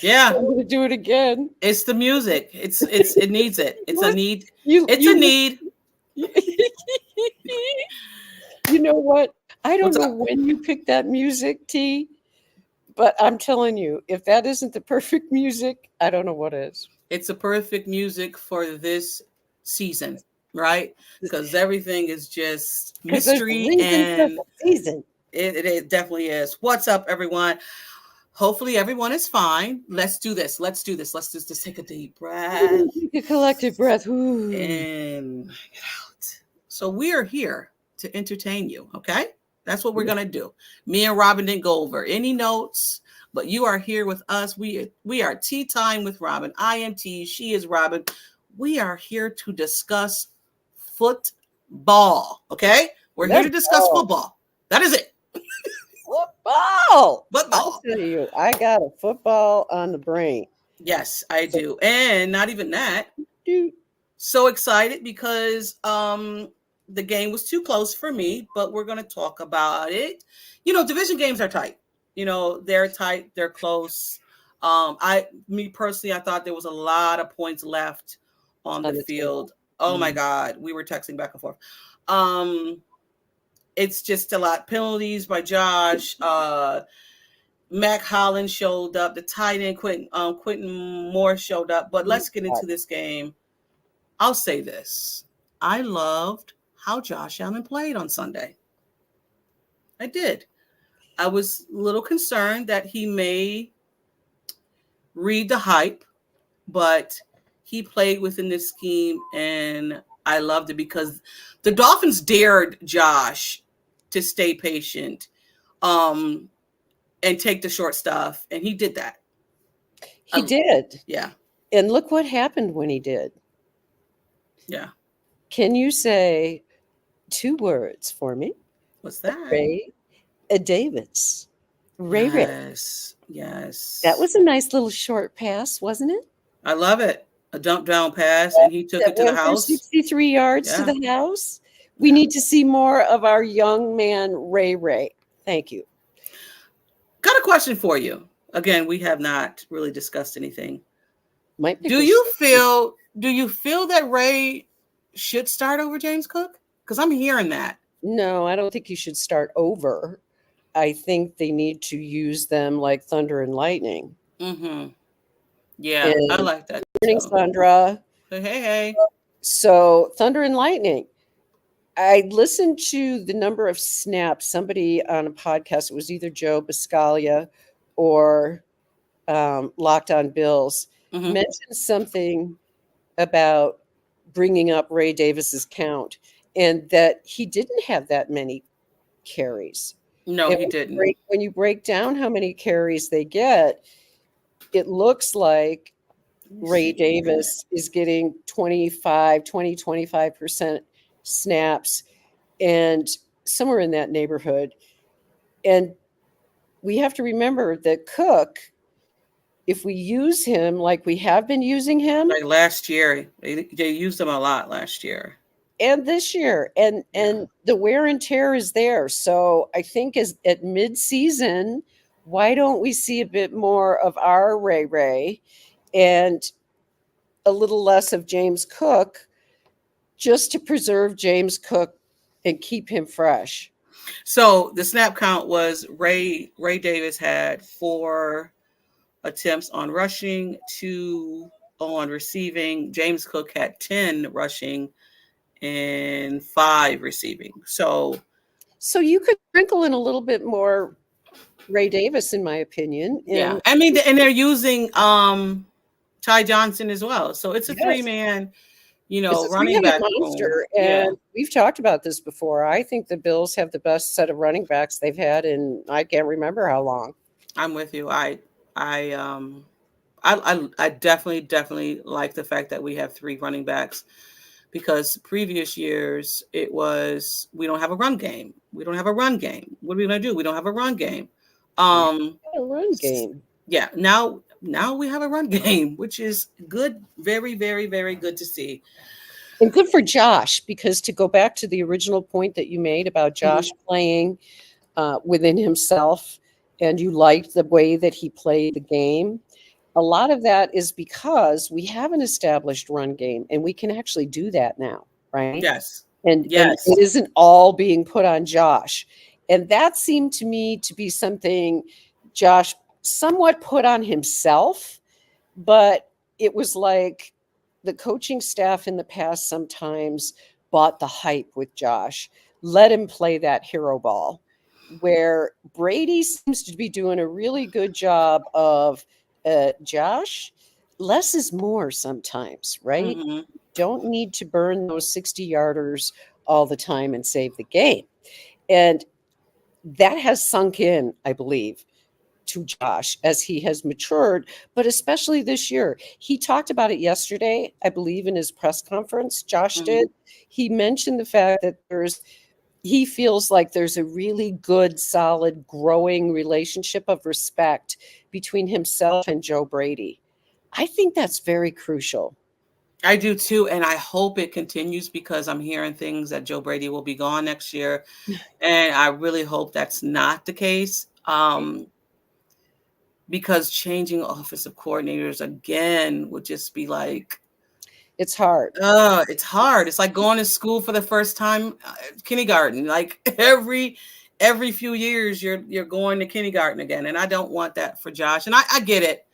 Yeah. I'm going to do it again. It's the music. It needs it. It's a What? need. You It's a you need. you know what? I don't What's know up? when you picked that music, T, but I'm telling you, if that isn't the perfect music, I don't know what is. It's a perfect music for this season, right? Because everything is just Because there's a mystery reason for and the season. it definitely is. What's up, everyone? Hopefully everyone is fine. Let's do this. Let's do this. Let's just take a deep breath Take a collective breath. Ooh. and get out. So we are here to entertain you, okay? That's what we're gonna do. Me and Robyn didn't go over any notes, but you are here with us. We are tea time with Robyn. I am T. She is Robyn. We are here to discuss football. Okay, we're here Let's to discuss go. football. That is it. Football. I Football. tell you, I got a football on the brain. Yes, I So, do. And not even that. dude, So excited because the game was too close for me, but we're going to talk about it. You know, division games are tight. You know, they're tight, they're close. Me personally, I thought there was a lot of points left on the on the table. field. Oh my God, we were texting back and forth. It's just a lot. Penalties by Josh. Mac Holland showed up. The tight end Quentin Moore showed up. But let's get into this game. I'll say this. I loved how Josh Allen played on Sunday. I did. I was a little concerned that he may read the hype, but he played within this scheme and I loved it because the Dolphins dared Josh to stay patient and take the short stuff, and he did that. He did. Yeah. And look what happened when he did. Yeah. Can you say 2 words for me? What's that? Ray Davis. Ray. Yes. Yes. That was a nice little short pass, wasn't it? I love it. A dump down pass, and he took it to the house. 63 yards to the house. We need to see more of our young man, Ray. Thank you. Got a question for you. Again, we have not really discussed anything. Do you feel that Ray should start over James Cook? Because I'm hearing that. No, I don't think you should start over. I think they need to use them like thunder and lightning. Mm-hmm. Yeah, and I like that. Good morning, Sandra. Hey. So thunder and lightning. I listened to the number of snaps. Somebody on a podcast, it was either Joe Biscaglia or Locked on Bills, mentioned something about bringing up Ray Davis's count and that he didn't have that many carries. No, he didn't. When you break down how many carries they get, it looks like Ray Davis is getting 25% snaps and somewhere in that neighborhood. And we have to remember that Cook, if we use him like we have been using him, like last year, they used him a lot last year and this year, and the wear and tear is there. So I think at mid-season, why don't we see a bit more of our Ray and a little less of James Cook, just to preserve James Cook and keep him fresh? So the snap count was Ray Davis had 4 attempts on rushing, 2 on receiving. James Cook had 10 rushing and 5 receiving. So you could sprinkle in a little bit more Ray Davis, in my opinion. Yeah, I mean, and they're using Ty Johnson as well. So it's a 3-man, running back monster. And we've talked about this before. I think the Bills have the best set of running backs they've had in I can't remember how long. I'm with you. I definitely like the fact that we have 3 running backs, because previous years it was we don't have a run game. What are we going to do? We don't have a run game. A run game. Yeah. Now we have a run game, which is good. Very, very, very good to see. And good for Josh, because to go back to the original point that you made about Josh playing within himself, and you liked the way that he played the game. a lot of that is because we have an established run game, and we can actually do that now, right? Yes. And Yes. it isn't all being put on Josh. And that seemed to me to be something Josh somewhat put on himself, but it was like the coaching staff in the past sometimes bought the hype with Josh, let him play that hero ball, where Brady seems to be doing a really good job of Josh. Less is more sometimes, right? Hmm. Don't need to burn those 60 yarders all the time and save the game. And that has sunk in, I believe, to Josh as he has matured, but especially this year. He talked about it yesterday, I believe, in his press conference. Josh Hmm. did. He mentioned the fact that he feels like there's a really good, solid, growing relationship of respect between himself and Joe Brady. I think that's very crucial. I do too, and I hope it continues because I'm hearing things that Joe Brady will be gone next year, and I really hope that's not the case. Because changing offensive coordinators again would just be like, It's hard. it's hard. It's like going to school for the first time, kindergarten. Like every few years, you're going to kindergarten again, and I don't want that for Josh. And I get it.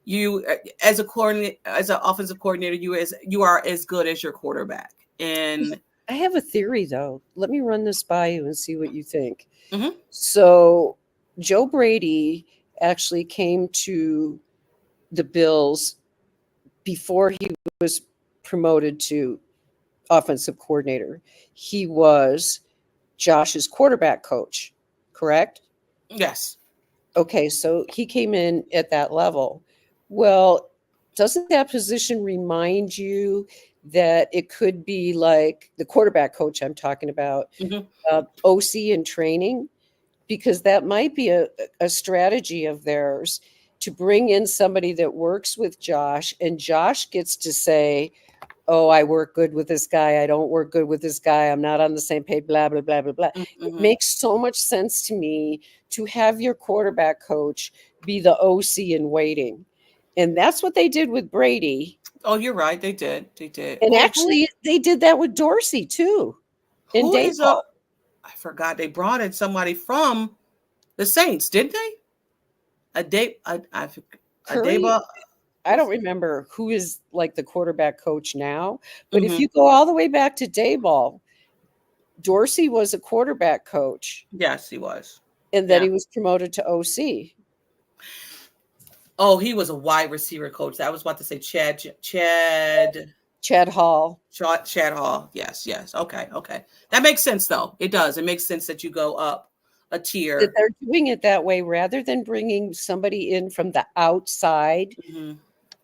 You as a coordinator, as an offensive coordinator, you are as good as your quarterback. And I have a theory, though. Let me run this by you and see what you think. mhm, So, Joe Brady actually came to the Bills before he was promoted to offensive coordinator. He was Josh's quarterback coach, correct? yes, Okay, so he came in at that level. Well, doesn't that position remind you that it could be like the quarterback coach I'm talking about, mhm. OC in training? Because that might be a strategy of theirs to bring in somebody that works with Josh, and Josh gets to say, oh, I work good with this guy. I don't work good with this guy. I'm not on the same page, blah, blah, blah, blah, blah. It Mhm. makes so much sense to me to have your quarterback coach be the OC in waiting. And that's what they did with Brady. Oh, you're right. They did. They did. And Well, actually, they did that with Dorsey too in who is a? Dayball. I forgot. They brought in somebody from the Saints, didn't they? A Curry, Deba I was don't it? remember who is like the quarterback coach now, but if Hmm. you go all the way back to Dayball, Dorsey was a quarterback coach, Yes, he was. and then Yeah. he was promoted to OC. Oh, he was a wide receiver coach. I was about to say Chad Hall. Chad Hall. Yes, yes. Okay, okay. That makes sense, though. It does. It makes sense that you go up a That tier. they're doing it that way rather than bringing somebody in from the outside Hmm.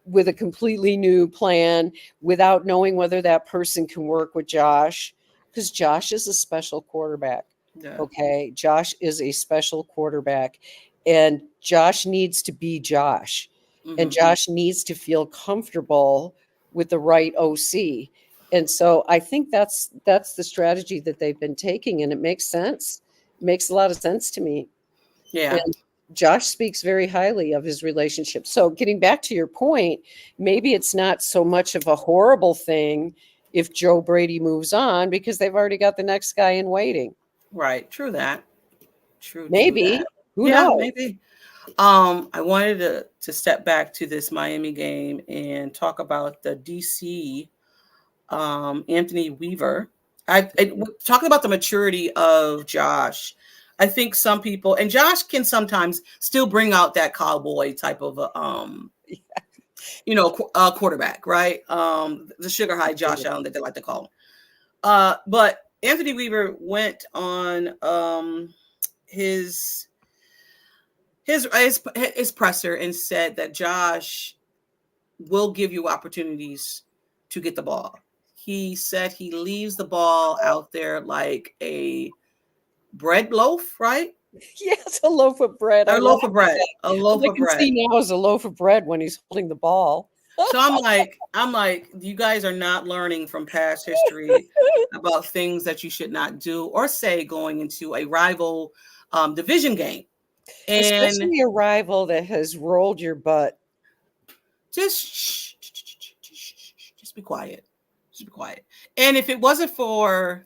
with a completely new plan without knowing whether that person can work with Josh, because Josh is a special quarterback. Yeah. Okay. Josh is a special quarterback, and Josh needs to be Josh, and Hmm. Josh needs to feel comfortable with the right OC. And so I think that's the strategy that they've been taking, and it makes sense. It makes a lot of sense to me. Yeah. And Josh speaks very highly of his relationship. So, getting back to your point, maybe it's not so much of a horrible thing if Joe Brady moves on because they've already got the next guy in waiting. Right. True that. True that. Maybe. Who Yeah, knows? maybe. I wanted to step back to this Miami game and talk about the DC Anthony Weaver. Talking about the maturity of Josh. I think some people and Josh can sometimes still bring out that cowboy type of quarterback, right? The sugar high Josh Allen that they like to call him. But Anthony Weaver went on his his presser and said that Josh will give you opportunities to get the ball. He said he leaves the ball out there like a bread loaf, right? Yes, a loaf of bread. I A love loaf of bread. that. A All loaf I of can bread. see now is a loaf of bread when he's holding the ball. So I'm like, you guys are not learning from past history about things that you should not do or say going into a rival division game. And Especially a rival that has rolled your butt. just be quiet. Just be quiet. And if it wasn't for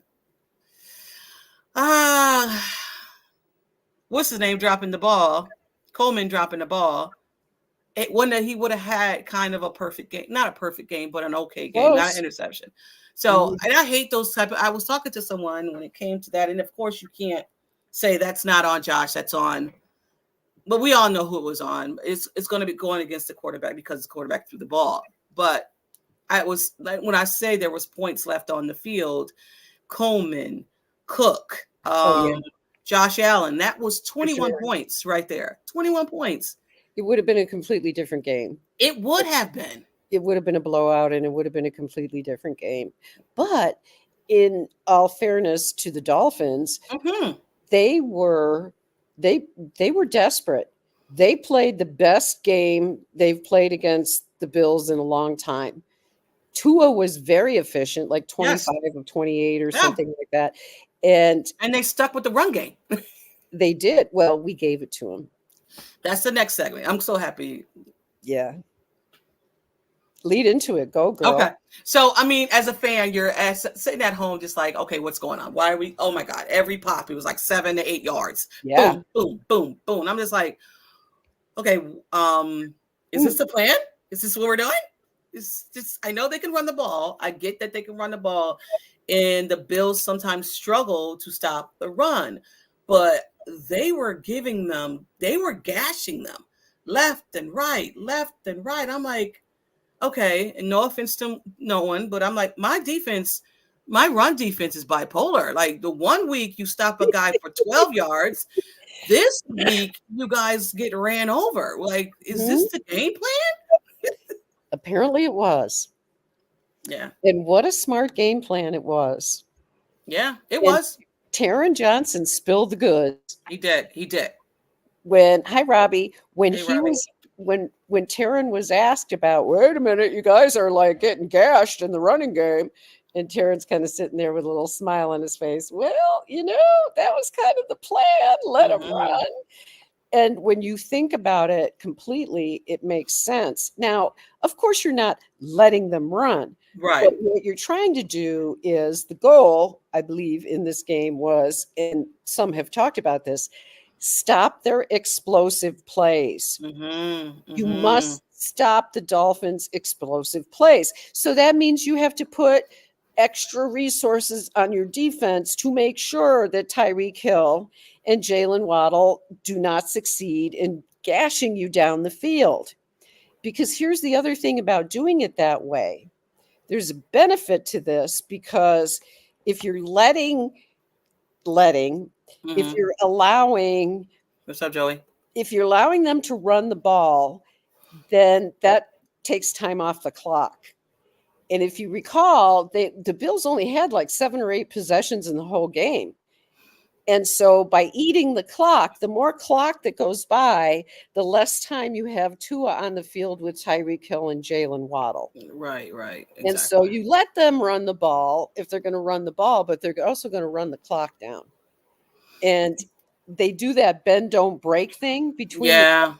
what's his name dropping the ball, Coleman dropping the ball, it wouldn't have, he would have had kind of a perfect game, not a perfect game, but an okay game, not an interception. So, and I hate those type of, I was talking to someone when it came to that. And of course you can't say that's not on Josh, that's on, but we all know who it was on. It's going to be going against the quarterback because the quarterback threw the ball. But I was like, when I say there was points left on the field, Coleman, Cook, Josh Allen, that was 21 points right there. 21 points. It would have been a completely different game. It would have been. It would have been a blowout, and it would have been a completely different game. But in all fairness to the Dolphins, they were desperate. They played the best game they've played against the Bills in a long time. Tua was very efficient, like 25 of 28 or something like that. And they stuck with the run game. They did. Well, we gave it to them. That's the next segment. I'm so happy. Yeah. Lead into it. Go, girl. Okay. So, I mean, as a fan, you're sitting at home just like, okay, what's going on? Why are we? Oh, my God. Every pop, it was like 7 to 8 yards. Yeah. Boom, boom, boom, boom. I'm just like, okay, is this the plan? Is this what we're doing? It's just, I know they can run the ball. I get that they can run the ball. And the Bills sometimes struggle to stop the run. But they were gashing them left and right. I'm like, okay, and no offense to no one, but I'm like, my run defense is bipolar. Like the 1 week you stop a guy for 12 yards. This week you guys get ran over. Like, is this the game plan? Apparently it was. Yeah. And what a smart game plan it was. Yeah, it was. Taron Johnson spilled the goods. He did. Hi, Robbie. When Taron was asked about, wait a minute, you guys are like getting gashed in the running game. And Taron's kind of sitting there with a little smile on his face. Well, that was kind of the plan. Let him run. And when you think about it completely, it makes sense. Now, of course, you're not letting them run. Right. But what you're trying to do is the goal, I believe, in this game was, and some have talked about this, stop their explosive plays. You must stop the Dolphins' explosive plays. So that means you have to put extra resources on your defense to make sure that Tyreek Hill and Jalen Waddle do not succeed in gashing you down the field. Because here's the other thing about doing it that way. There's a benefit to this because if you're if you're allowing, what's up, Joey? If you're allowing them to run the ball, then that takes time off the clock. And if you recall, the Bills only had like 7 or 8 possessions in the whole game. And so by eating the clock, the more clock that goes by, the less time you have Tua on the field with Tyreek Hill and Jalen Waddle. Right. Exactly. And so you let them run the ball if they're going to run the ball, but they're also going to run the clock down. And they do that bend, don't break thing between the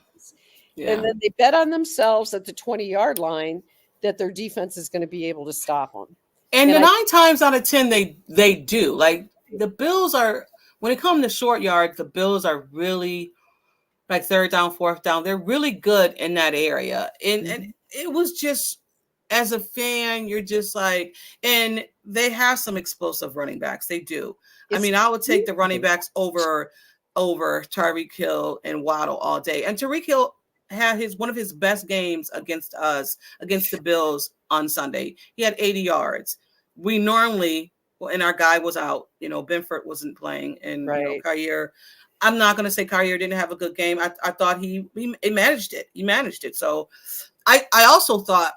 teams. And then they bet on themselves at the 20-yard line that their defense is going to be able to stop them. And 9 times out of 10, they do. Like the Bills are, when it comes to short yards, the Bills are really like 3rd down, 4th down. They're really good in that area. And it was just, as a fan, you're just like, and they have some explosive running backs. They do. I mean, I would take the running backs over Tyreek Hill and Waddle all day. And Tyreek Hill had one of his best games against the Bills on Sunday. He had 80 yards. We normally, and our guy was out, Benford wasn't playing, and Kyer, I'm not going to say Kyer didn't have a good game. I thought he managed it. He managed it. So I also thought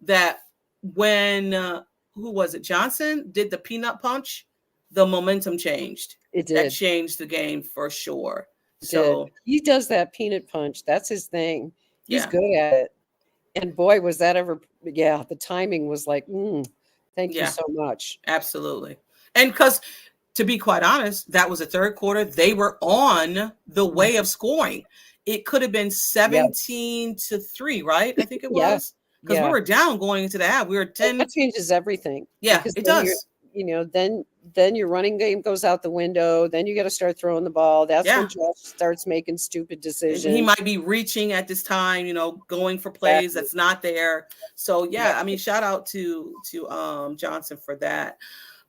that when, who was it? Johnson did the peanut punch, the momentum changed. It did. That changed the game for sure. So he does that peanut punch. That's his thing. He's good at it. And boy, was that ever, the timing was like, thank you so much. Absolutely. And because, to be quite honest, that was the 3rd quarter. They were on the way of scoring. it could have been Yeah. 17-3, right? I think it Yeah. was, because we Yeah. were down going into the half. We were Well, 10. that changes everything Yeah, because it then you're, does. then your running game goes out the window. Then you got to start throwing the ball. That's when Yeah. Josh starts making stupid And he decisions. might be reaching at this time, going for plays Exactly. that's not there. So yeah, I Exactly. mean, shout out to Johnson for that.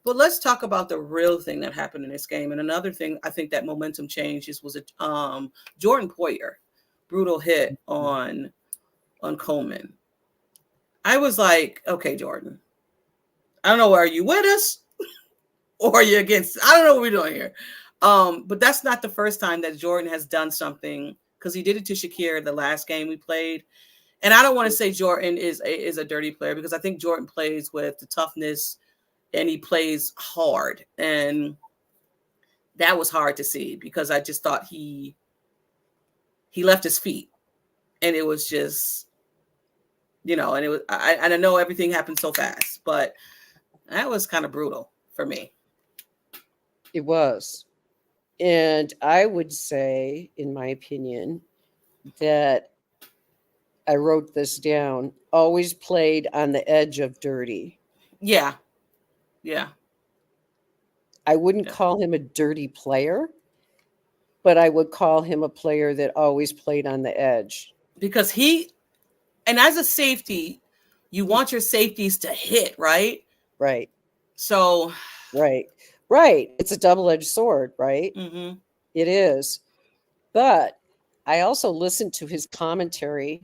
But let's talk about the real thing that happened in this game. And another thing I think that momentum changes was a Jordan Poyer brutal hit on Coleman. I was like, okay, Jordan, I don't know, are you with us or are you against? I don't know what we're doing here. But that's not the first time that Jordan has done something, because he did it to Shakir the last game we played. And I don't want to say Jordan is a dirty player, because I think Jordan plays with the toughness and he plays hard. And that was hard to see, because I just thought he left his feet, and it was just, and it was, I know everything happened so fast, but that was kind of brutal for me. It was. And I would say, in my opinion, that I wrote this down, always played on the edge of dirty. Yeah. Yeah. I wouldn't Yeah. call him a dirty player, but I would call him a player that always played on the edge. Because and as a safety, you want your safeties to hit, right? Right. So, Right. Right. It's a double-edged sword, right? mm-hmm. It is. But I also listened to his commentary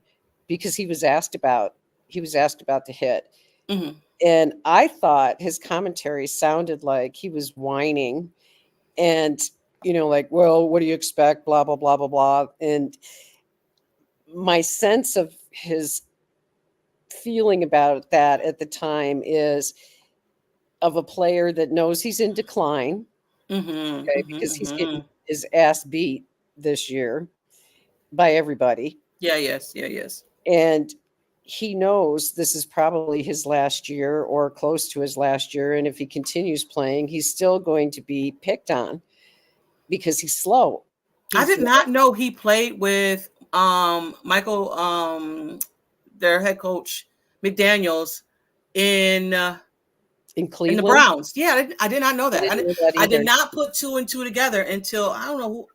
because he was asked about the hit. Mm-hmm. And I thought his commentary sounded like he was whining and, like, well, what do you expect? Blah, blah, blah, blah, blah. And my sense of his feeling about that at the time is of a player that knows he's in decline, Mm-hmm. okay, Mm-hmm. because he's Mm-hmm. getting his ass beat this year by everybody. Yeah, yes, yeah, yes. And he knows this is probably his last year or close to his last year. And if he continues playing, he's still going to be picked on because he's slow. I He's did not know he played with Michael, their head coach McDaniels, in in in the Cleveland. Browns. Yeah, I did not know I that. didn't know that I did either. not put two and two together until, I don't know who.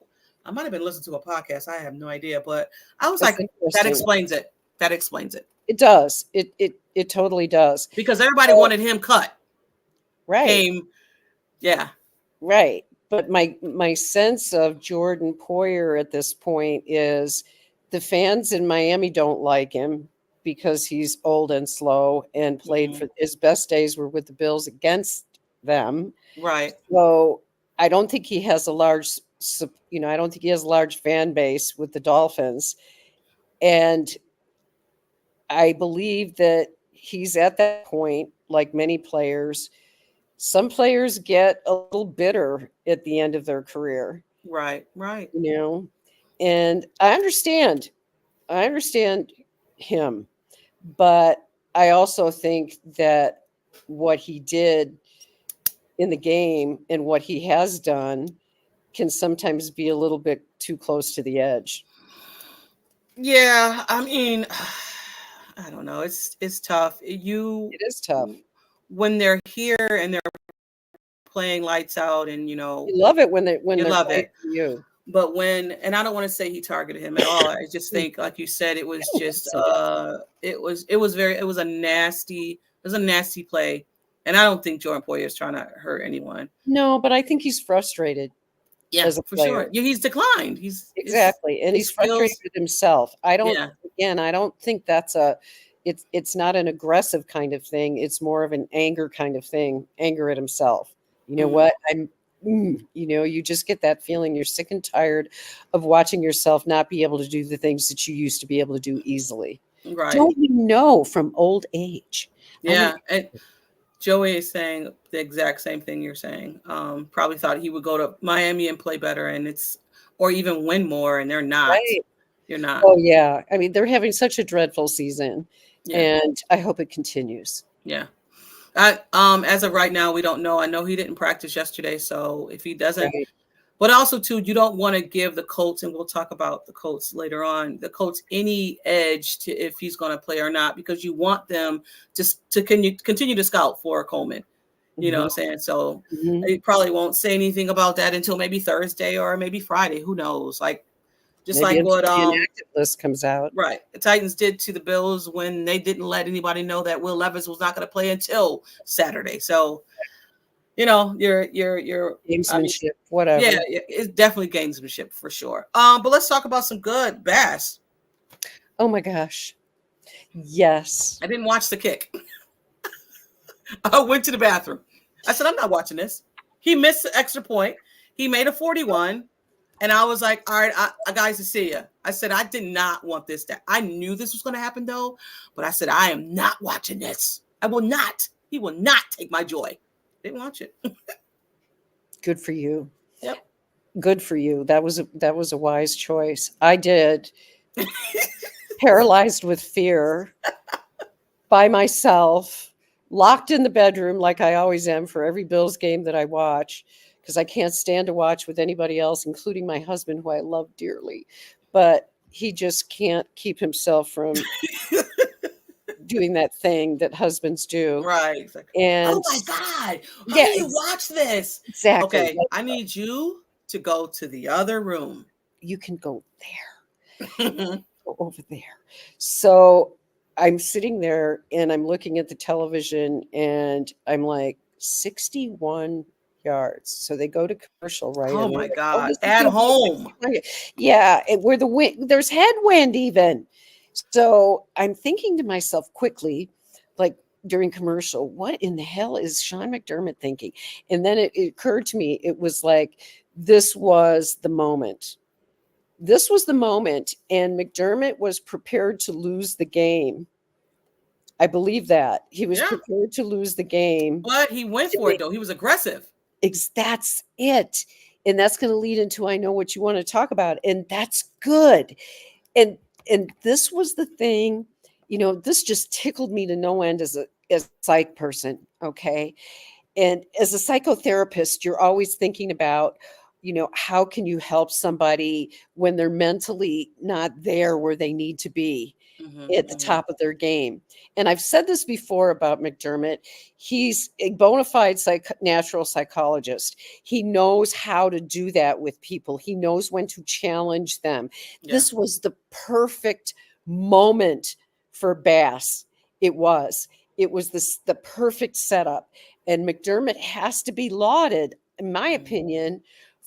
I might have been listening to a podcast. I have no idea, but I was That's like, that interesting. explains it. That explains it. It does. It totally does. Because everybody So, wanted him cut. right. Came, yeah. Right. But my sense of Jordan Poyer at this point is the fans in Miami don't like him because he's old and slow and played Mm-hmm. for his best days were with the Bills against them. Right. So I don't think he has a I don't think he has a large fan base with the Dolphins. And I believe that he's at that point, like many players. Some players get a little bitter at the end of their career, Right. Right. and I understand him, but I also think that what he did in the game and what he has done can sometimes be a little bit too close to the edge. Yeah. I mean, I don't know. It's tough. It is tough. When they're here and they're playing lights out, and You love it when you they're love playing it. for you. But and I don't want to say he targeted him at all. I just think, like you said, it was just it was a nasty play. And I don't think Jordan Poyer is trying to hurt anyone. No, but I think he's frustrated Yeah, as a for player. sure. Yeah, he's declined. Exactly, and His he's frustrated skills. with himself. I Yeah. don't think it's not an aggressive kind of thing. It's more of an anger kind of thing, anger at himself. You know Mhm. what? You just get that feeling you're sick and tired of watching yourself not be able to do the things that you used to be able to do easily. Right. Don't you know from old age? Yeah. And Joey is saying the exact same thing you're saying. Probably thought he would go to Miami and play better, or even win more, and they're not. Right. You're not. Oh yeah. I mean, they're having such a dreadful season, Yeah. and I hope it continues. Yeah. As of right now, we don't know. I know he didn't practice yesterday, so if he doesn't, Right. But also, too, you don't want to give the Colts, and we'll talk about the Colts later on, the Colts any edge to if he's going to play or not, because you want them just to continue to scout for Coleman. You know what I'm saying? So they probably won't say anything about that until maybe Thursday or maybe Friday. Who knows? Like, just Maybe like what the inactive list comes out. right, the Titans did to the Bills when they didn't let anybody know that Will Levis was not going to play until Saturday. So, you know, your Gamesmanship, whatever. yeah, it's definitely gamesmanship for sure. But let's talk about some good bass. Oh my gosh. Yes. I didn't watch the kick. I went to the bathroom. I said, I'm not watching this. He missed the extra point. He made a 41. And I was like, all right, I guys, to see you. I said, I did not want this. I knew this was going to happen, though. But I said, I am not watching this. I will not. He will not take my joy. Didn't watch it. Good for you. Yep. Good for you. That was a wise choice. I did. Paralyzed with fear, by myself, locked in the bedroom like I always am for every Bills game that I watch, because I can't stand to watch with anybody else, including my husband, who I love dearly. But he just can't keep himself from doing that thing that husbands do. Right. And oh my God, how do you watch this? Exactly. Okay, I need you to go to the other room. You can go there. Go over there. So I'm sitting there and I'm looking at the television and I'm like, 61 yards. So they go to commercial, right? Oh and my like, God. At home. Yeah. Where the wind, there's headwind even. So I'm thinking to myself quickly, like during commercial, what in the hell is Sean McDermott thinking? And then it occurred to me, it was like, this was the moment. This was the moment, and McDermott was prepared to lose the game. I believe that. He was prepared to lose the game. But he went for it, though. He was aggressive. That's it. And that's going to lead into, I know what you want to talk about, and that's good. And this was the thing, you know, this just tickled me to no end as a psych person, okay? And as a psychotherapist, you're always thinking about, you know, how can you help somebody when they're mentally not there where they need to be at the top of their game. And I've said this before about McDermott. He's a bona fide natural psychologist. He knows how to do that with people. He knows when to challenge them. Yeah. This was the perfect moment for Bass. It was the perfect setup. And McDermott has to be lauded, in my opinion,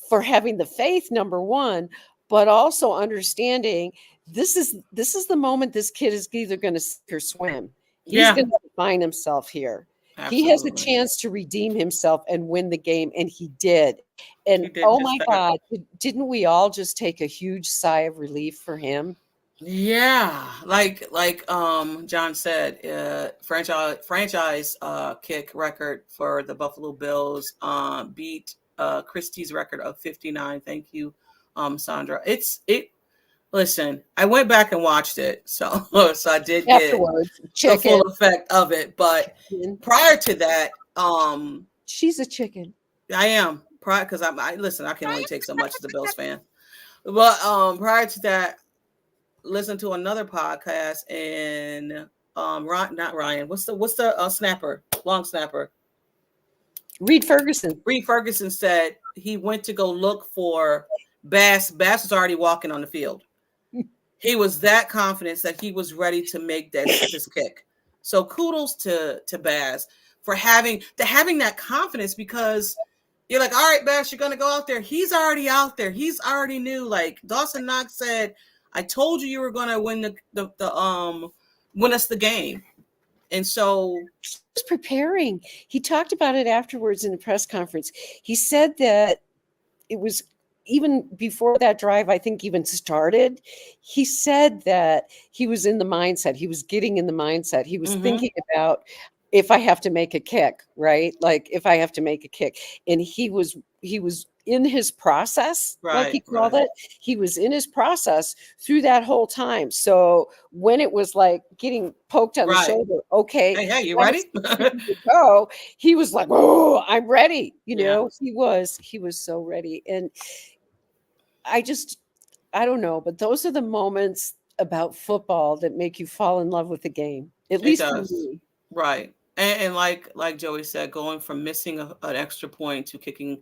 for having the faith, number one, but also understanding this is the moment this kid is either going to sink or swim. He's going to find himself here. Absolutely. He has a chance to redeem himself and win the game, and he did. And oh my God, didn't we all just take a huge sigh of relief for him? Yeah, like John said, franchise kick record for the Buffalo Bills beat Christie's record of 59. Thank you, Sandra. Listen, I went back and watched it, so I did get the full effect of it. But prior to that, she's a chicken. I am because listen. I can only take so much as a Bills fan. But prior to that, listen to another podcast and not Ryan. What's the snapper, long snapper? Reed Ferguson. Reed Ferguson said he went to go look for Bass. Bass was already walking on the field. He was that confident that he was ready to make this kick. So kudos to Bass for having that confidence, because you're like, all right, Bass, you're gonna go out there. He's already out there. He's already knew. Like Dawson Knox said, I told you were gonna win win us the game. And so he was preparing. He talked about it afterwards in the press conference. He said that it was even before that drive, I think, even started. He said that he was in the mindset. He was getting in the mindset. He was thinking about, if I have to make a kick, right? Like if I have to make a kick. And he was in his process, like he Right, called right, it. He was in his process through that whole time. So when it was like getting poked on the right. shoulder, okay, Hey, you now it's ready? time to go. He was like, "Oh, I'm ready." Yeah, He was so ready. And I just, I don't know, but those are the moments about football that make you fall in love with the game. At it least for does. me. Right. And like Joey said, going from missing an extra point to kicking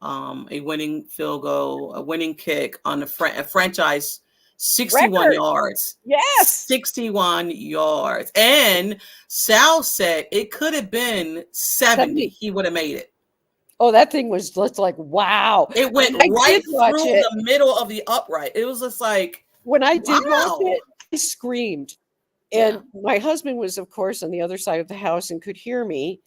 a winning field goal, a winning kick on a franchise 61 Record. yards. Yes. 61 yards. And Sal said it could have been 70. 70. He would have made it. Oh, that thing was just like, wow. It When went I right did watch through it, the middle of the upright. It was just like, wow. I screamed. Yeah. And my husband was, of course, on the other side of the house and could hear me.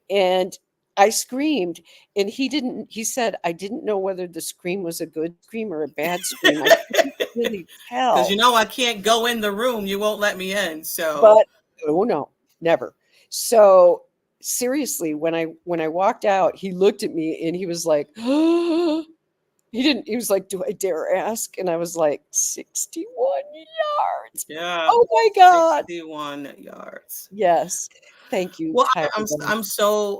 And I screamed. And he said, I didn't know whether the scream was a good scream or a bad scream. I couldn't really Because tell. I can't go in the room. You won't let me in. So But oh no, never. So seriously, when I walked out, he looked at me and he was like, he was like, "Do I dare ask?" And I was like, 61 yards. yeah, Oh my god. 61 yards. Yes. Thank you, Well, Tyler.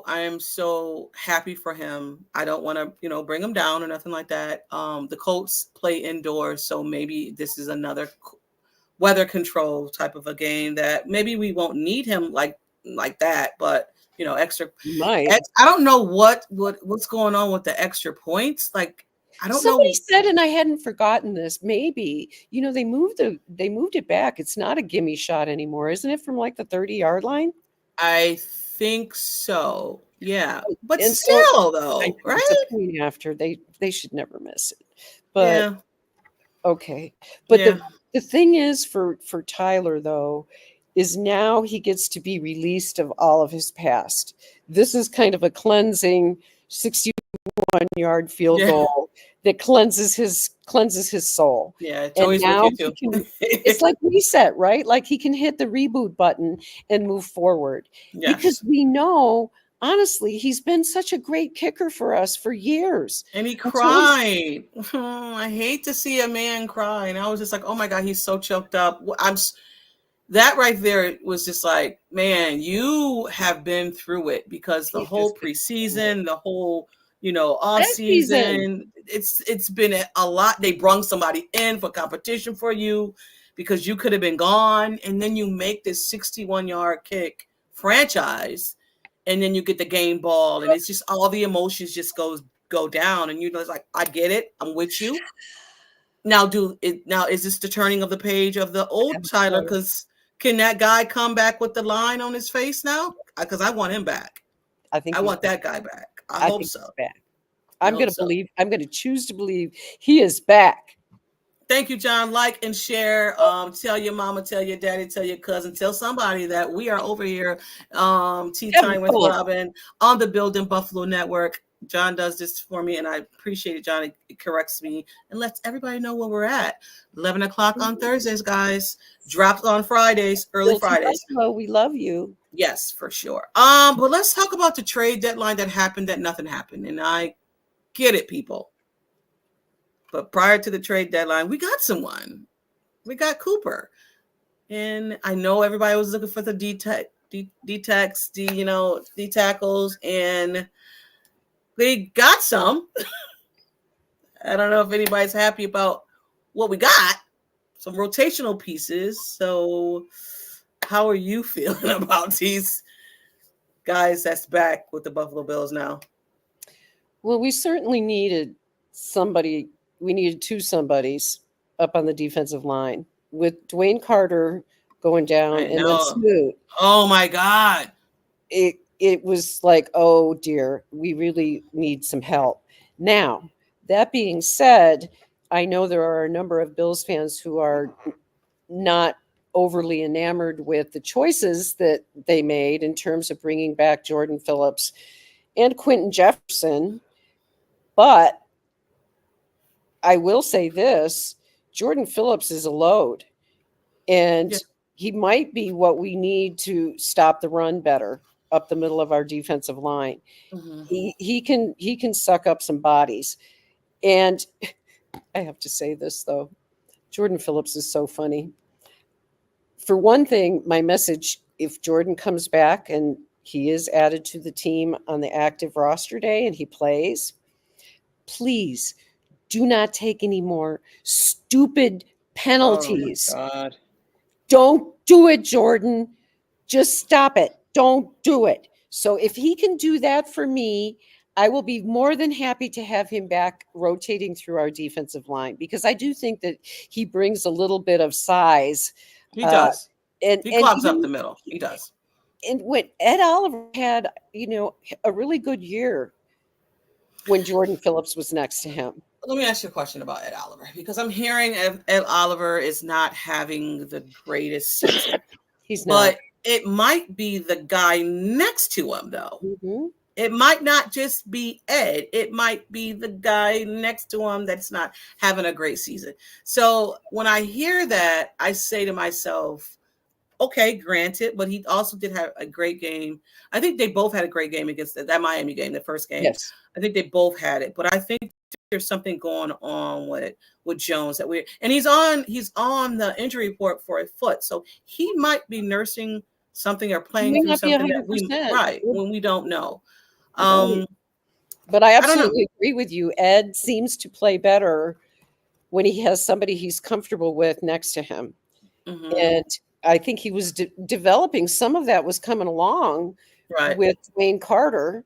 I am so happy for him. I don't want to, bring him down or nothing like that. The Colts play indoors, so maybe this is another weather control type of a game that maybe we won't need him like that, but extra. You might. I don't know what's going on with the extra points. Like I don't Somebody know. said, and I hadn't forgotten this, maybe, they moved it back. It's not a gimme shot anymore, isn't it, from like the 30-yard line? I think so. Yeah, but And so still, I though, know it's a right? point after. They should never miss it. But Yeah, okay. But yeah. the thing is for Tyler though, is now he gets to be released of all of his past. This is kind of a cleansing 61-yard field Yeah. goal that cleanses his soul. Yeah, it's And always with now you he too. can, it's like reset, right? Like he can hit the reboot button and move forward. Because Yes. we know, honestly, he's been such a great kicker for us for years. And he Until he's cried. I hate to see a man cry. And I was just like, oh my God, he's so choked up. That right there was just like, man, you have been through it because the he has whole been through it. preseason, the whole, off Last season. season, it's been a lot. They brung somebody in for competition for you because you could have been gone. And then you make this 61-yard kick franchise, and then you get the game ball, and it's just all the emotions just go down. And it's like, I get it. I'm with you. Now is this the turning of the page of the I old hope Tyler? so. Because can that guy come back with the line on his face now? Because I want him back. I think I he's want back. that guy back. I I hope think so. he's back. I hope so. I'm gonna choose to believe he is back. Thank you, John. Like and share. Tell your mama, tell your daddy, tell your cousin, tell somebody that we are over here. Tea Having time with fun. Robyn on the Building Buffalo Network. John does this for me, and I appreciate it. John it corrects me and lets everybody know where we're at. 11 o'clock on Thursdays, guys. Drops on Fridays, early Built in Fridays. Buffalo, we love you. Yes, for sure. But let's talk about the trade deadline that happened that nothing happened. And I get it, people. But prior to the trade deadline, we got someone. We got Cooper. And I know everybody was looking for the D tackles, and they got some. I don't know if anybody's happy about what we got. Some rotational pieces. So how are you feeling about these guys that's back with the Buffalo Bills now? Well, we certainly needed somebody. We needed two somebodies up on the defensive line with Dwayne Carter going down I and then know. Smoot. Oh my God. It was like, oh dear, we really need some help. Now, that being said, I know there are a number of Bills fans who are not overly enamored with the choices that they made in terms of bringing back Jordan Phillips and Quentin Jefferson. But I will say this, Jordan Phillips is a load, and Yeah. he might be what we need to stop the run better up the middle of our defensive line. Mm-hmm. He can suck up some bodies. And I have to say this, though. Jordan Phillips is so funny. For one thing, my message, if Jordan comes back and he is added to the team on the active roster day and he plays, please do not take any more stupid Oh my penalties. God. Don't do it, Jordan. Just stop it. Don't do it. So if he can do that for me, I will be more than happy to have him back rotating through our defensive line, because I do think that he brings a little bit of size. He Uh, does. and He and clogs you up the know, middle. He does. and when Ed Oliver had, a really good year when Jordan Phillips was next to him. Let me ask you a question about Ed Oliver, because I'm hearing Ed Oliver is not having the greatest season. He's not. But it might be the guy next to him, though. Mm-hmm. It might not just be Ed. It might be the guy next to him that's not having a great season. So when I hear that, I say to myself, okay, granted, but he also did have a great game. I think they both had a great game against that Miami game, the first game. Yes. I think they both had it, but I think there's something going on with Jones that he's on the injury report for a foot, so he might be nursing something or He playing may through not be something that we 100%. right when we don't know. Right. But I I don't know. absolutely agree with you. Ed seems to play better when he has somebody he's comfortable with next to him. Mm-hmm. And I think he was developing. Some of that was coming along Right. with Wayne Carter.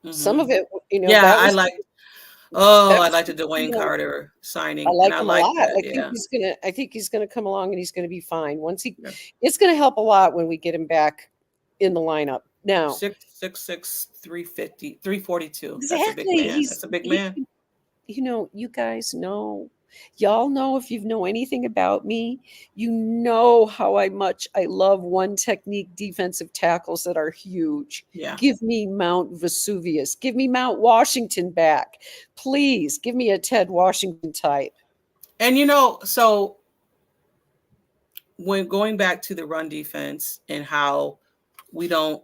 Mm-hmm. Some of it, yeah, that was, I like the Dwayne Carter signing. I like him a lot. That, I think he's gonna come along and he's gonna be fine. It's gonna help a lot when we get him back in the lineup. Now 6'6", 350, 342. exactly. That's a big man. That's a big man. You guys know, y'all know, if you know anything about me, you know how much I love one technique defensive tackles that are huge. Yeah. Give me Mount Vesuvius. Give me Mount Washington back. Please give me a Ted Washington type. And so when going back to the run defense and how we don't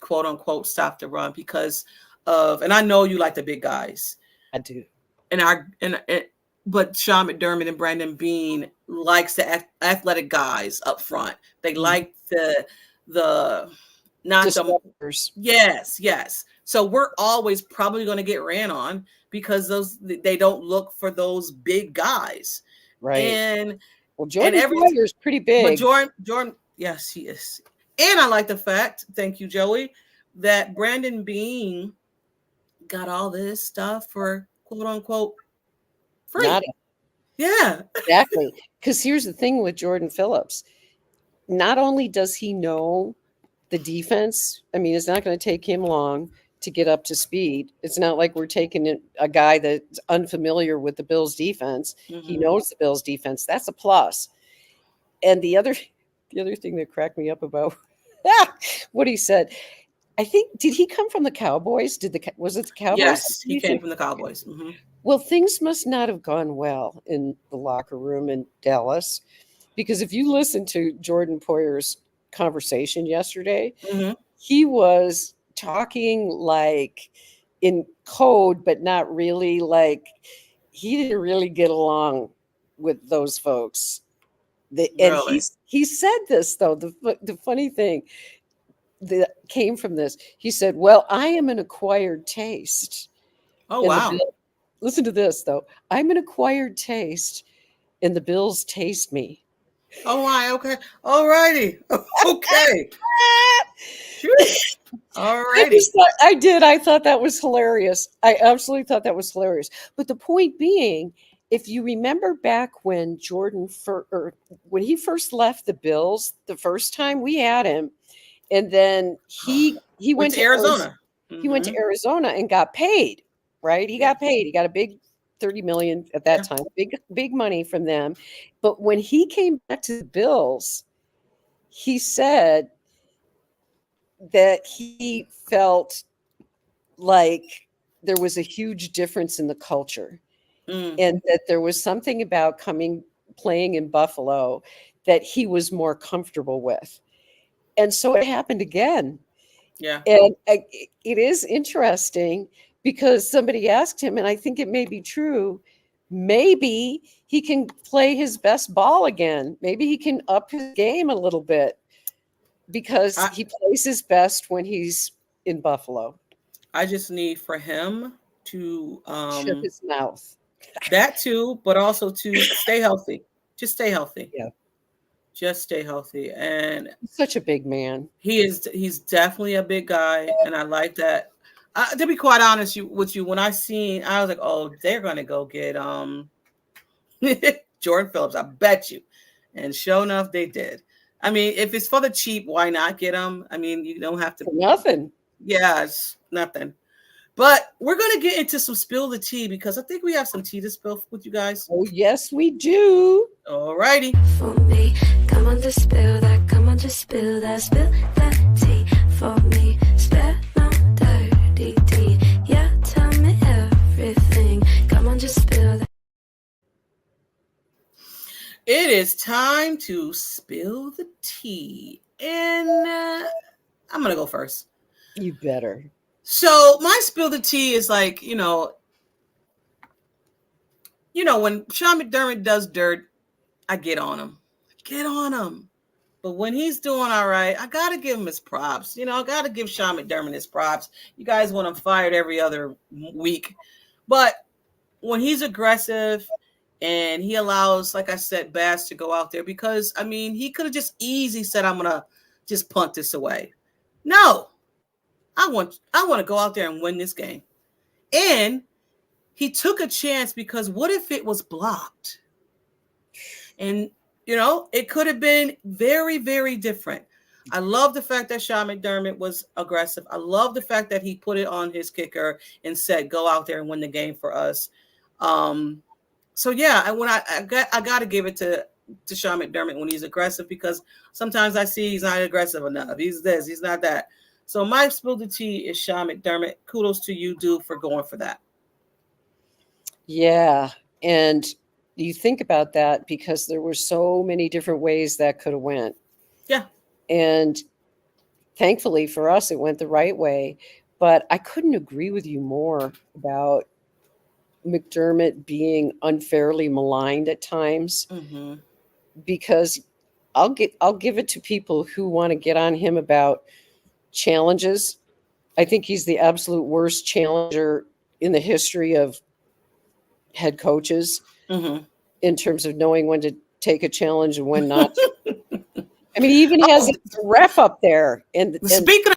quote unquote stop the run because of, and I know you like the big guys. I do. But Sean McDermott and Brandon Beane likes the athletic guys up front. They like the not disruptors. Yes. So we're always probably going to get ran on because they don't look for those big guys. Right. And Jordan Poyer is pretty big. But Jordan, yes, he is. And I like the fact, thank you, Joey, that Brandon Beane got all this stuff for quote unquote free. Yeah. Exactly. Because here's the thing with Jordan Phillips. Not only does he know the defense, I mean, it's not going to take him long to get up to speed. It's not like we're taking a guy that's unfamiliar with the Bills defense. Mm-hmm. He knows the Bills defense. That's a plus. And the other thing that cracked me up about what he said, I think, did he come from the Cowboys? Was it the Cowboys? Yes, he came from the Cowboys. Mm-hmm. Well, things must not have gone well in the locker room in Dallas, because if you listen to Jordan Poyer's conversation yesterday, mm-hmm. he was talking like in code, but not really. Like, he didn't really get along with those folks. And he said this, though, the funny thing that came from this, he said, well, I am an acquired taste. Oh, wow. Listen to this, though. I'm an acquired taste, and the Bills taste me. Oh, my. Okay. All righty. Okay. All righty. I did. I thought that was hilarious. I absolutely thought that was hilarious. But the point being, if you remember back when when he first left the Bills, the first time we had him, and then he went to Arizona. He went to Arizona and got paid, right? He got paid. He got a big $30 million at that time, big money from them. But when he came back to the Bills, he said that he felt like there was a huge difference in the culture, and that there was something about playing in Buffalo that he was more comfortable with. And so it happened again. Yeah. And it is interesting because somebody asked him, and I think it may be true, maybe he can play his best ball again. Maybe he can up his game a little bit because he plays his best when he's in Buffalo. I just need for him to Shut his mouth. that too, but also to stay healthy. Just stay healthy. Yeah. Just stay healthy. And He's such a big man. He's definitely a big guy, and I like that. To be quite honest with you, when I was like, oh, they're gonna go get Jordan Phillips. I bet you. And sure enough, they did. I mean, if it's for the cheap, why not get him? I mean, you don't have to. For nothing. Yeah, it's nothing. But we're going to get into some spill the tea because I think we have some tea to spill with you guys. Oh, yes, we do. All righty. For me, come on, just spill that. Come on, just spill that. Spill that tea for me. Spill no dirty tea. Yeah, tell me everything. Come on, just spill that. It is time to spill the tea. And I'm going to go first. You better. So my spill the tea is like, you know, when Sean McDermott does dirt, I get on him. But when he's doing all right, I got to give him his props. You know, I got to give Sean McDermott his props. You guys want him fired every other week. But when he's aggressive and he allows, like I said, Bass to go out there because, I mean, he could have just easily said, I'm going to just punt this away. No. I want to go out there and win this game. And he took a chance because what if it was blocked? And, you know, it could have been very, very different. I love the fact that Sean McDermott was aggressive. I love the fact that he put it on his kicker and said, go out there and win the game for us. So, yeah, I got to give it to Sean McDermott when he's aggressive because sometimes I see he's not aggressive enough. He's this, he's not that. So my spill the tea is Sean McDermott. Kudos to you, dude, for going for that. Yeah. And you think about that because there were so many different ways that could have went. Yeah. And thankfully for us, it went the right way. But I couldn't agree with you more about McDermott being unfairly maligned at times because I'll give it to people who want to get on him about challenges. I think he's the absolute worst challenger in the history of head coaches in terms of knowing when to take a challenge and when not to. I mean, he even has a ref up there. And speaking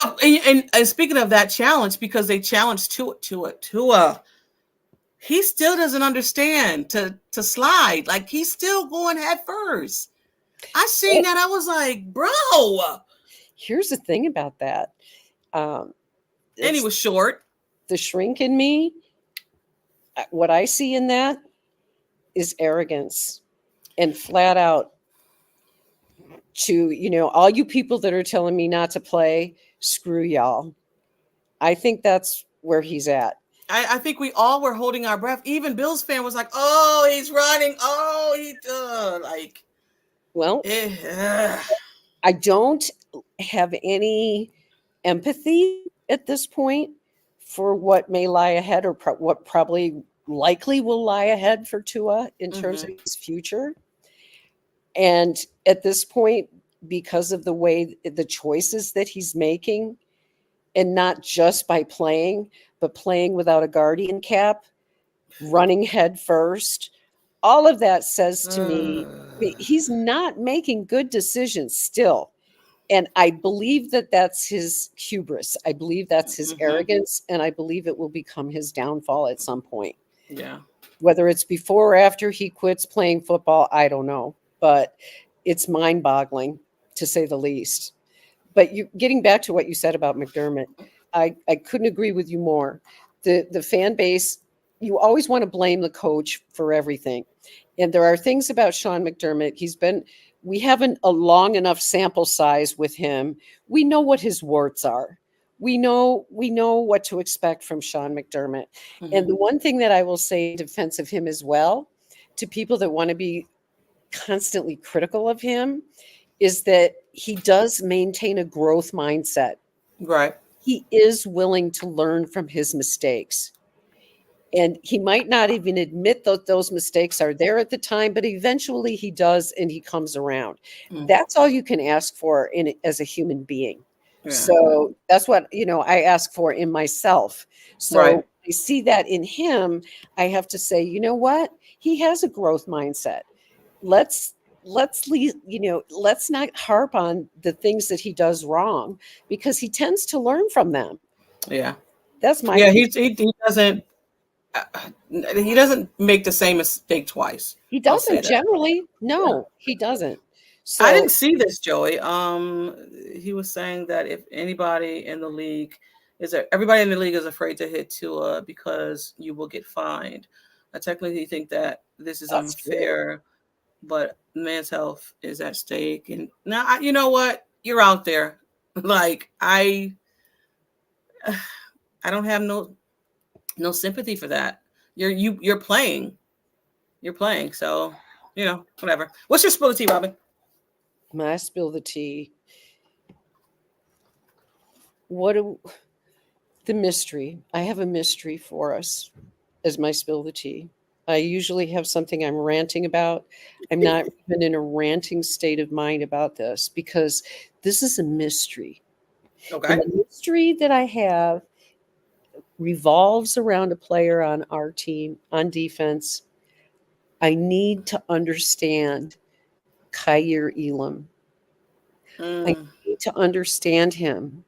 of that challenge, because they challenged Tua, he still doesn't understand to slide. Like he's still going head first. I seen that. I was like, bro. Here's the thing about that. And he was short. The shrink in me, what I see in that is arrogance and flat out to, you know, all you people that are telling me not to play, screw y'all. I think that's where he's at. I think we all were holding our breath. Even Bills fan was like, oh, he's running. Oh, Well, I don't have any empathy at this point for what may lie ahead or what probably likely will lie ahead for Tua in terms of his future. And at this point, because of the way the choices that he's making, and not just by playing, but playing without a guardian cap, running head first, all of that says to me, he's not making good decisions still. And I believe that that's his hubris. I believe that's his arrogance. And I believe it will become his downfall at some point. Yeah. Whether it's before or after he quits playing football, I don't know. But it's mind-boggling, to say the least. But getting back to what you said about McDermott, I couldn't agree with you more. The fan base, you always want to blame the coach for everything. And there are things about Sean McDermott. We haven't a long enough sample size with him. We know what his warts are. We know what to expect from Sean McDermott. And the one thing that I will say in defense of him as well, to people that want to be constantly critical of him, is that he does maintain a growth mindset. Right. He is willing to learn from his mistakes. And he might not even admit that those mistakes are there at the time, but eventually he does, and he comes around. That's all you can ask for as a human being. Yeah. So that's what, I ask for in myself. So Right. I see that in him. I have to say, you know what? He has a growth mindset. Let's not harp on the things that he does wrong, because he tends to learn from them. Yeah. That's my Yeah. piece. He doesn't make the same mistake twice. He I'll say doesn't that. generally. No, he doesn't. I So didn't see this, Joey. He was saying that if anybody in the league everybody in the league is afraid to hit Tua because you will get fined. I technically think that this is that's true. unfair, but man's health is at stake. And now, you know what? You're out there. Like I don't have no sympathy for that. You're playing. You're playing. So, whatever. What's your spill of tea, Robyn? I spill the tea. The mystery? I have a mystery for us as my spill the tea. I usually have something I'm ranting about. I'm not even in a ranting state of mind about this, because this is a mystery. Okay. And the mystery that I have revolves around a player on our team on defense. I need to understand Kaiir Elam. I need to understand him,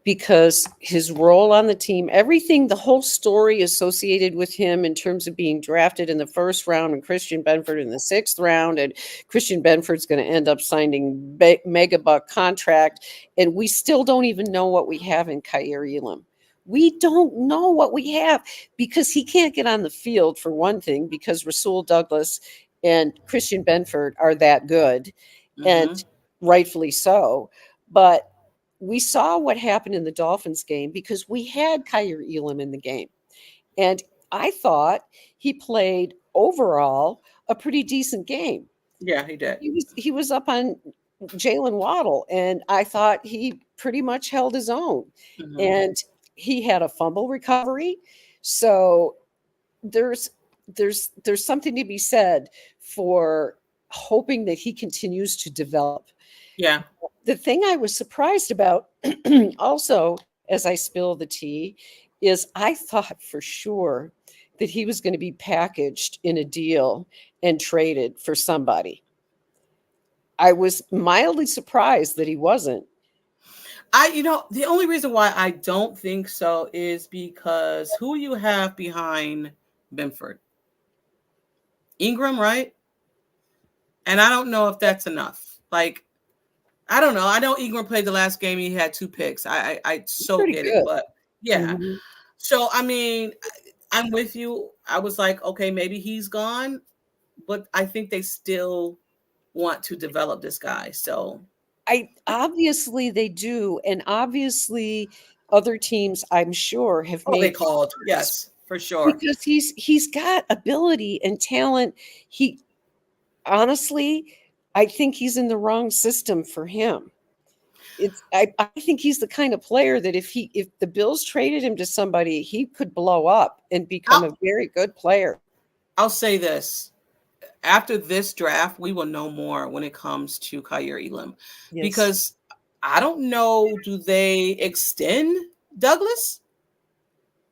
because his role on the team, everything, the whole story associated with him in terms of being drafted in the first round and Christian Benford in the 6th round, and Christian Benford's going to end up signing mega buck contract, and we still don't even know what we have in Kaiir Elam. We don't know what we have, because he can't get on the field, for one thing, because Rasul Douglas and Christian Benford are that good, and rightfully so. But we saw what happened in the Dolphins game because we had Kaiir Elam in the game. And I thought he played overall a pretty decent game. Yeah, he did. He was up on Jalen Waddle, and I thought he pretty much held his own. And he had a fumble recovery. So there's something to be said for hoping that he continues to develop. Yeah. The thing I was surprised about also, as I spill the tea, is I thought for sure that he was going to be packaged in a deal and traded for somebody. I was mildly surprised that he wasn't. The only reason why I don't think so is because who you have behind Benford? Ingram, right? And I don't know if that's enough. Like, I don't know. I know Ingram played the last game. He had 2 picks. I so get it. But yeah. Mm-hmm. So, I mean, I'm with you. I was like, okay, maybe he's gone. But I think they still want to develop this guy. So Obviously they do. And obviously other teams, I'm sure, have made they called. Yes, for sure. Because he's got ability and talent. Honestly, I think he's in the wrong system for him. I think he's the kind of player that if the Bills traded him to somebody, he could blow up and become a very good player. I'll say this. After this draft, we will know more when it comes to Kaiir Elam. Yes. Because I don't know, do they extend Douglas?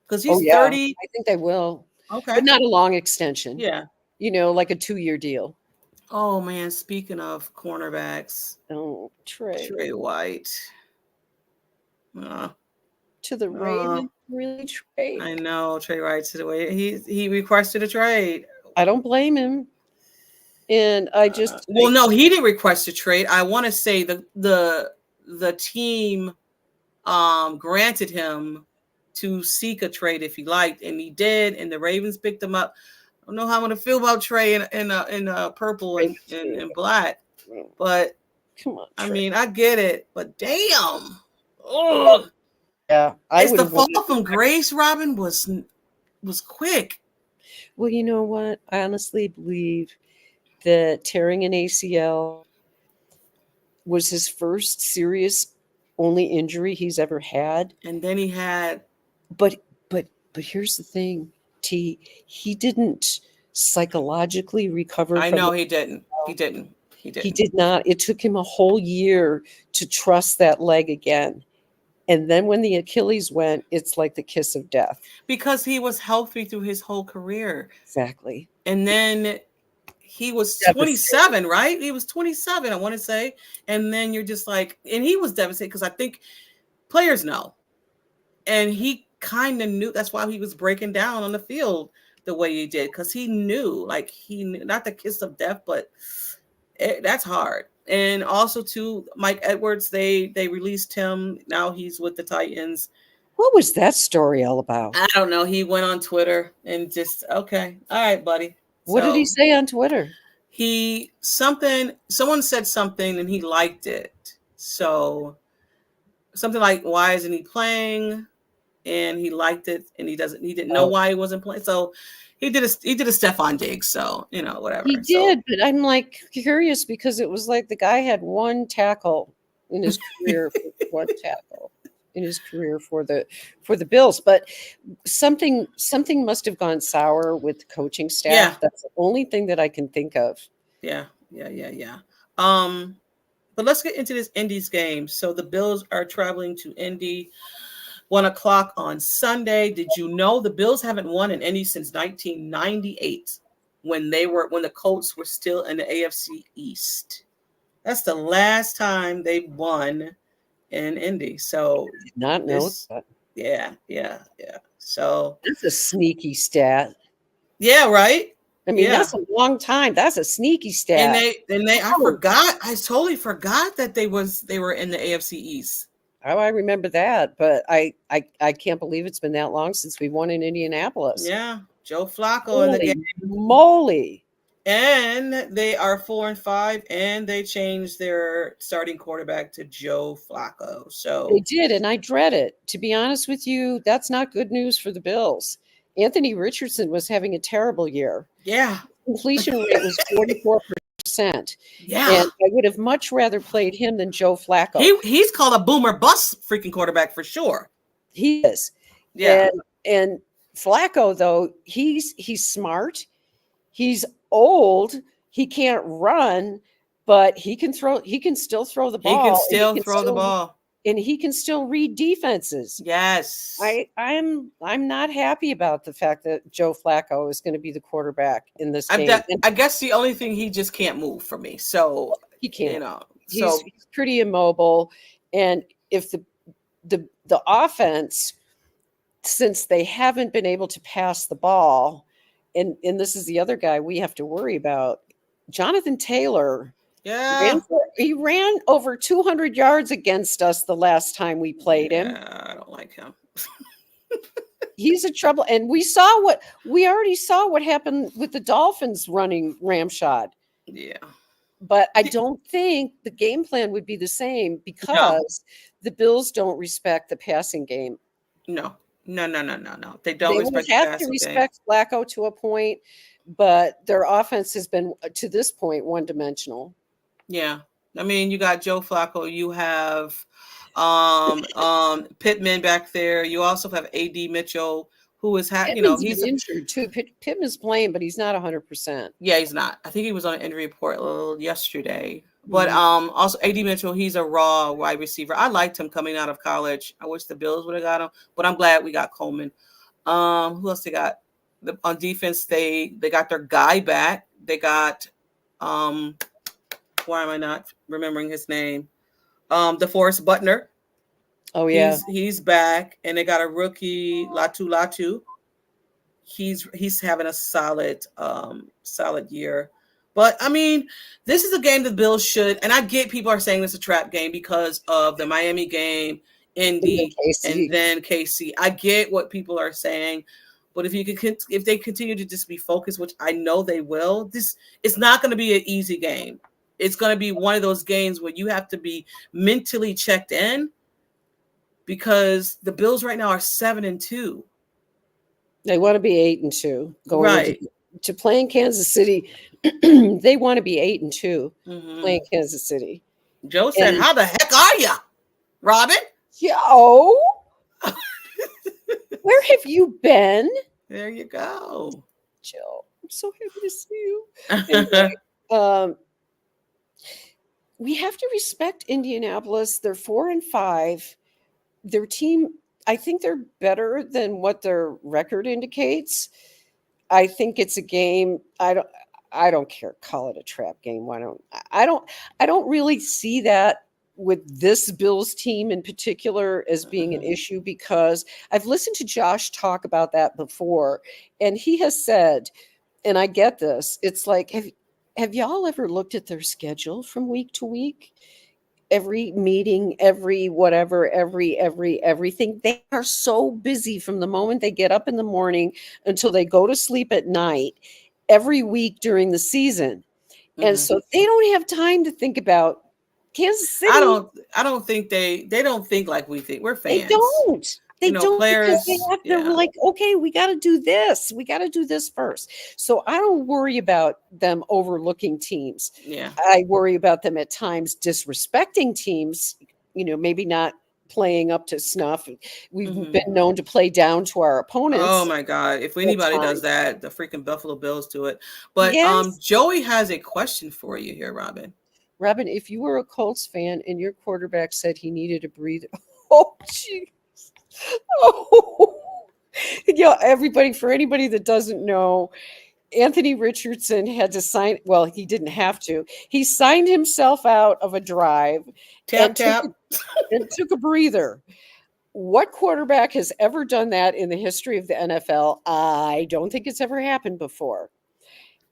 Because he's 30. I think they will. Okay. But not a long extension. Yeah. Like a 2-year deal. Oh, man. Speaking of cornerbacks. Oh, Trey White. To the Ravens, really, Trey? I know. Trey White to the way. He requested a trade. I don't blame him. And I just... no, he didn't request a trade. I want to say the team granted him to seek a trade if he liked, and he did, and the Ravens picked him up. I don't know how I'm going to feel about Trey in purple and black, but come on, Trey. I mean, I get it, but damn. Oh, yeah. It's the fall from grace, Robyn, was quick. Well, you know what? I honestly believe that tearing an ACL was his first serious only injury he's ever had. And then he had... But here's the thing. he didn't psychologically recover I from know it. he didn't. He didn't. He He didn't. did not. It took him a whole year to trust that leg again. And then when the Achilles went, it's like the kiss of death. Because he was healthy through his whole career. Exactly. And then he was Devastated. 27, right? He was 27, I want to say. And then you're just like, and he was devastated because I think players know. And he kind of knew. That's why he was breaking down on the field the way he did, because he knew, like, he knew, not the kiss of death, but that's hard. And also, too, Mike Edwards, they released him. Now he's with the Titans. What was that story all about? I don't know. He went on Twitter and just, okay, all right, buddy. What did he say on Twitter? Someone said something and he liked it. So something like, why isn't he playing? And he liked it, and he didn't know why he wasn't playing. So he did a Stephon Diggs. So, whatever. He did, but I'm like curious because it was like the guy had one tackle in his career, for the Bills. But something must have gone sour with the coaching staff. Yeah. That's the only thing that I can think of. Yeah. But let's get into this Indy's game. So the Bills are traveling to Indy, 1:00 on Sunday. Did you know the Bills haven't won in Indy since 1998, when the Colts were still in the AFC East? That's the last time they won in Indy. So Did not know that. Yeah. So That's a sneaky stat. yeah, right. I mean, that's a long time. That's a sneaky stat. I totally forgot that they were in the AFC East. Oh, I remember that, but I can't believe it's been that long since we won in Indianapolis. Yeah, Joe Flacco in the game. Moly. And they are 4-5, and they changed their starting quarterback to Joe Flacco. So they did, and I dread it. To be honest with you, that's not good news for the Bills. Anthony Richardson was having a terrible year. Yeah. Completion rate was 44%. Yeah. And I would have much rather played him than Joe Flacco. He's called a boomer bust freaking quarterback for sure. He is. Yeah. And Flacco, though, he's smart. He's old. He can't run, but he can still throw the ball. He can still throw the ball. And he can still read defenses. Yes. I'm not happy about the fact that Joe Flacco is going to be the quarterback in this game. I guess the only thing, he just can't move for me. So he can't. He's pretty immobile. And if the offense, since they haven't been able to pass the ball, and this is the other guy we have to worry about, Jonathan Taylor. Yeah. He ran over 200 yards against us the last time we played him. I don't like him. He's a trouble. And we already saw what happened with the Dolphins running ramshot. Yeah. But I don't think the game plan would be the same because the Bills don't respect the passing game. No. They don't respect the passing game. Respect Flacco to a point, but their offense has been, to this point, one-dimensional. Yeah. I mean, you got Joe Flacco, you have Pittman back there. You also have AD Mitchell, who is he's injured too. Pittman's playing, but he's not 100%. Yeah, he's not. I think he was on an injury report yesterday. But also AD Mitchell, he's a raw wide receiver. I liked him coming out of college. I wish the Bills would have got him, but I'm glad we got Coleman. Who else they got? On defense, they got their guy back. They got why am I not remembering his name? DeForest Buckner. Oh yeah, he's back, and they got a rookie, Latu. He's having a solid year. But I mean, this is a game the Bills should, and I get people are saying this is a trap game because of the Miami game, Indy, and then KC. I get what people are saying, but if they continue to just be focused, which I know they will, it's not going to be an easy game. It's going to be one of those games where you have to be mentally checked in, because the Bills right now are 7-2. They want to be 8-2 going right to playing Kansas City. They want to be 8-2 playing Kansas City. Joe said, "How the heck are you, Robyn?" Yo, where have you been? There you go. Jill, I'm so happy to see you. Anyway, um, we have to respect Indianapolis. They're 4-5. Their team, I think they're better than what their record indicates. I think it's a game. I don't care. Call it a trap game. Why don't I don't really see that with this Bills team in particular as being an issue, because I've listened to Josh talk about that before, and he has said, and I get this, it's like, have y'all ever looked at their schedule from week to week? Every meeting, every whatever, everything. They are so busy from the moment they get up in the morning until they go to sleep at night every week during the season. And so they don't have time to think about Kansas City. I don't think they don't think like we think. We're fans. They don't. They don't, players, because they're like, okay, we got to do this. We got to do this first. So I don't worry about them overlooking teams. Yeah. I worry about them at times disrespecting teams, maybe not playing up to snuff. We've been known to play down to our opponents. Oh my God. If anybody does that, the freaking Buffalo Bills do it. But Joey has a question for you here, Robyn. Robyn, if you were a Colts fan and your quarterback said he needed a breather, oh, geez. Oh, everybody, for anybody that doesn't know, Anthony Richardson had to sign. Well, he didn't have to. He signed himself out of a drive and took a breather. What quarterback has ever done that in the history of the NFL? I don't think it's ever happened before.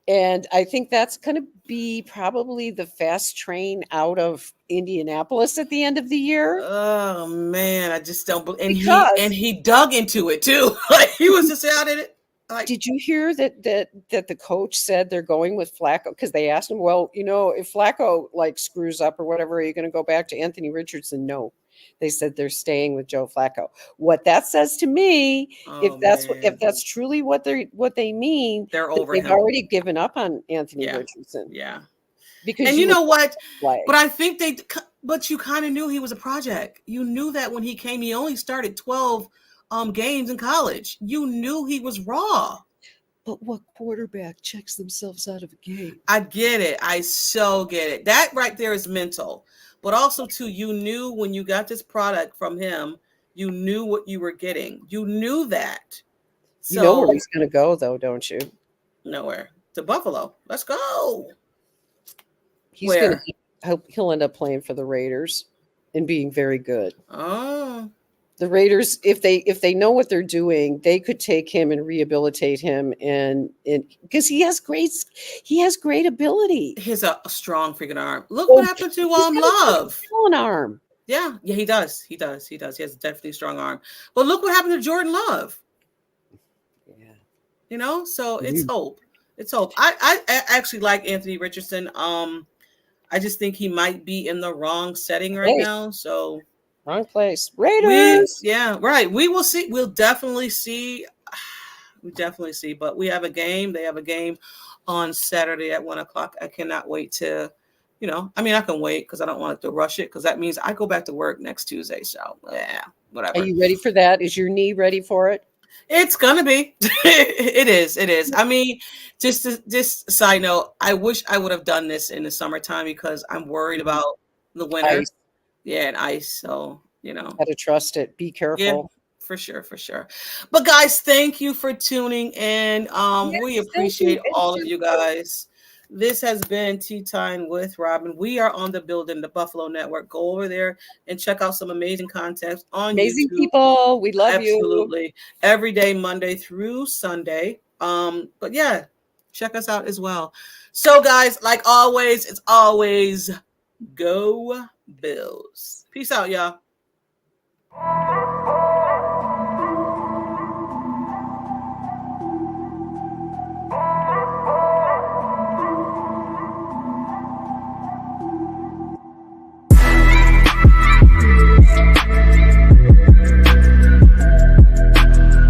And I think that's going to be probably the fast train out of Indianapolis at the end of the year. Oh man, I just don't believe. And he dug into it too. Like he was just out in it. Like, did you hear that the coach said they're going with Flacco? Because they asked him, well, if Flacco screws up or whatever, are you going to go back to Anthony Richardson? No. They said they're staying with Joe Flacco. What that says to me, if that's truly what they mean, they're over they've already given up on Anthony Richardson. Yeah. Because and you know what? But I think but you kind of knew he was a project. You knew that when he came, he only started 12 games in college. You knew he was raw. But what quarterback checks themselves out of a game? I get it. I so get it. That right there is mental. But also, too, you knew when you got this product from him, you knew what you were getting. You knew that. So, you know where he's going to go, though, don't you? Nowhere. To Buffalo. Let's go. He'll end up playing for the Raiders and being very good. Oh. The Raiders, if they know what they're doing, they could take him and rehabilitate him, and because he has great ability. He has a strong freaking arm. Look what happened to Love. An arm. Yeah, he does. He has definitely a strong arm. But look what happened to Jordan Love. Yeah. So it's hope. It's hope. I actually like Anthony Richardson. I just think he might be in the wrong setting right now. So wrong place. Raiders. Right. We will see. We'll definitely see. But we have a game. They have a game on Saturday at 1:00. I cannot wait to, I can wait because I don't want to rush it, because that means I go back to work next Tuesday. So whatever. Are you ready for that? Is your knee ready for it? It's gonna be. It is. I mean, just side note, I wish I would have done this in the summertime because I'm worried about the winter. Ice. Yeah, and ice. So, Gotta trust it. Be careful. Yeah, for sure. But guys, thank you for tuning in. We appreciate all of you guys. This has been Tea Time with Robyn. We are on the Building the Buffalo Network. Go over there and check out some amazing content on amazing YouTube. People. We love you. Absolutely. Every day, Monday through Sunday. But yeah, check us out as well. So guys, like always, it's always go Bills. Peace out, y'all.